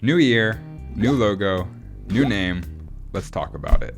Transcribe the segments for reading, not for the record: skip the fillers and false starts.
New year, new logo, new name. Let's talk about it.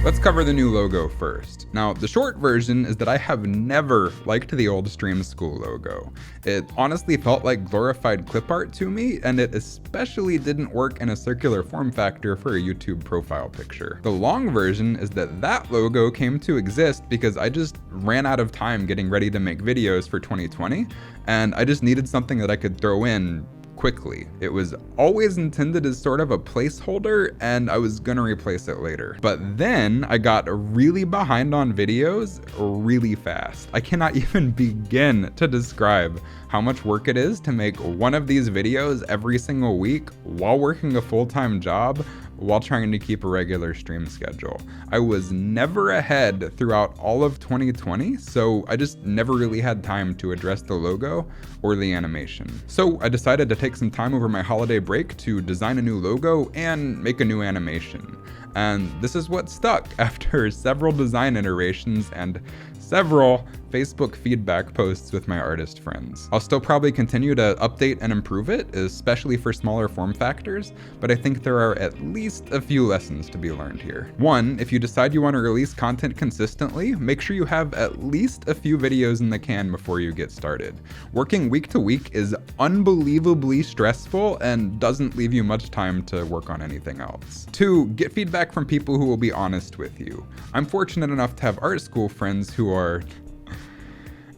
Let's cover the new logo first. Now, the short version is that I have never liked the old Stream School logo. It honestly felt like glorified clip art to me, and it especially didn't work in a circular form factor for a YouTube profile picture. The long version is that that logo came to exist because I just ran out of time getting ready to make videos for 2020, and I just needed something that I could throw in quickly. It was always intended as sort of a placeholder, and I was gonna replace it later. But then I got really behind on videos really fast. I cannot even begin to describe how much work it is to make one of these videos every single week while working a full-time job, while trying to keep a regular stream schedule. I was never ahead throughout all of 2020, so I just never really had time to address the logo or the animation. So I decided to take some time over my holiday break to design a new logo and make a new animation. And this is what stuck after several design iterations and several Facebook feedback posts with my artist friends. I'll still probably continue to update and improve it, especially for smaller form factors, but I think there are at least a few lessons to be learned here. One, if you decide you want to release content consistently, make sure you have at least a few videos in the can before you get started. Working week to week is unbelievably stressful and doesn't leave you much time to work on anything else. Two, get feedback from people who will be honest with you. I'm fortunate enough to have art school friends who are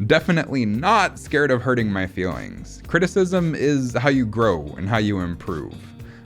definitely not scared of hurting my feelings. Criticism is how you grow and how you improve.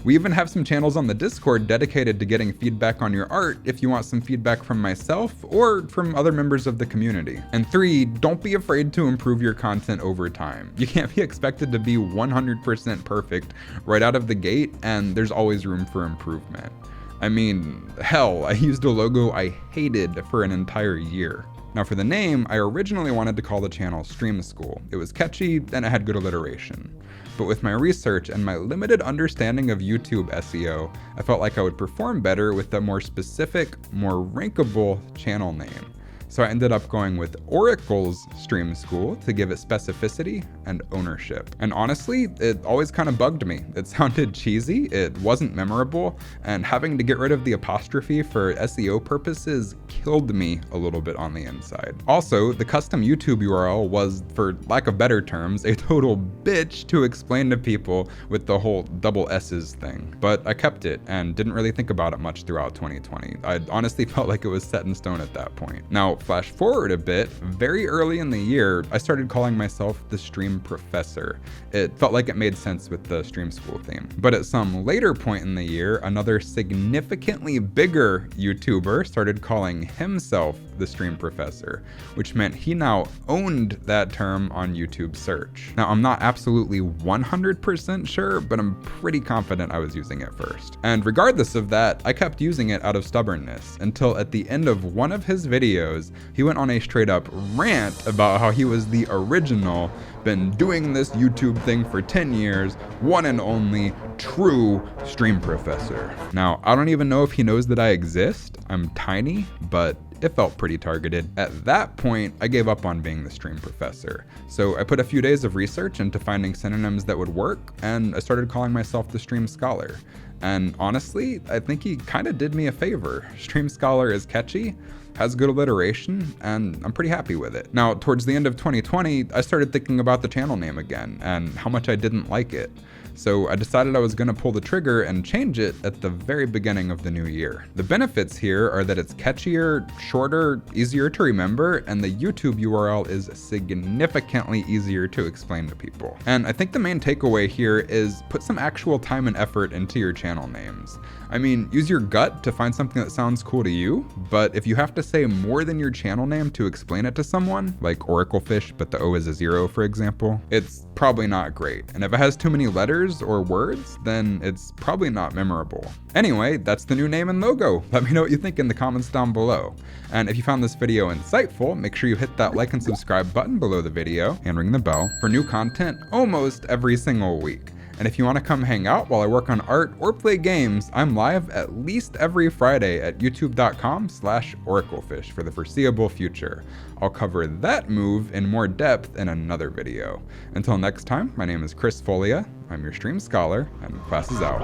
We even have some channels on the Discord dedicated to getting feedback on your art if you want some feedback from myself or from other members of the community. And three, don't be afraid to improve your content over time. You can't be expected to be 100% perfect right out of the gate, and there's always room for improvement. I mean, hell, I used a logo I hated for an entire year. Now for the name, I originally wanted to call the channel Stream School. It was catchy and it had good alliteration. But with my research and my limited understanding of YouTube SEO, I felt like I would perform better with a more specific, more rankable channel name. So I ended up going with Oracle's Stream School to give it specificity and ownership. And honestly, it always kind of bugged me. It sounded cheesy, it wasn't memorable, and having to get rid of the apostrophe for SEO purposes killed me a little bit on the inside. Also, the custom YouTube URL was, for lack of better terms, a total bitch to explain to people with the whole double S's thing. But I kept it and didn't really think about it much throughout 2020. I honestly felt like it was set in stone at that point. Now, flash forward a bit, very early in the year, I started calling myself the Stream Professor. It felt like it made sense with the Stream School theme. But at some later point in the year, another significantly bigger YouTuber started calling himself the Stream Professor, which meant he now owned that term on YouTube search. Now, I'm not absolutely 100% sure, but I'm pretty confident I was using it first. And regardless of that, I kept using it out of stubbornness until at the end of one of his videos, he went on a straight up rant about how he was the original, been doing this YouTube thing for 10 years, one and only true Stream Professor. Now, I don't even know if he knows that I exist. I'm tiny, but it felt pretty targeted. At that point, I gave up on being the Stream Professor. So I put a few days of research into finding synonyms that would work, and I started calling myself the Stream Scholar. And honestly, I think he kind of did me a favor. Stream Scholar is catchy, has good alliteration, and I'm pretty happy with it. Now, towards the end of 2020, I started thinking about the channel name again and how much I didn't like it. So I decided I was gonna pull the trigger and change it at the very beginning of the new year. The benefits here are that it's catchier, shorter, easier to remember, and the YouTube URL is significantly easier to explain to people. And I think the main takeaway here is put some actual time and effort into your channel names. I mean, use your gut to find something that sounds cool to you, but if you have to say more than your channel name to explain it to someone, like Oracle Fish, but the O is a 0, for example, it's probably not great. And if it has too many letters or words, then it's probably not memorable. Anyway, that's the new name and logo. Let me know what you think in the comments down below. And if you found this video insightful, make sure you hit that like and subscribe button below the video and ring the bell for new content almost every single week. And if you want to come hang out while I work on art or play games, I'm live at least every Friday at youtube.com/oraclefish for the foreseeable future. I'll cover that move in more depth in another video. Until next time, my name is Chris Folea, I'm your stream scholar, and class is out.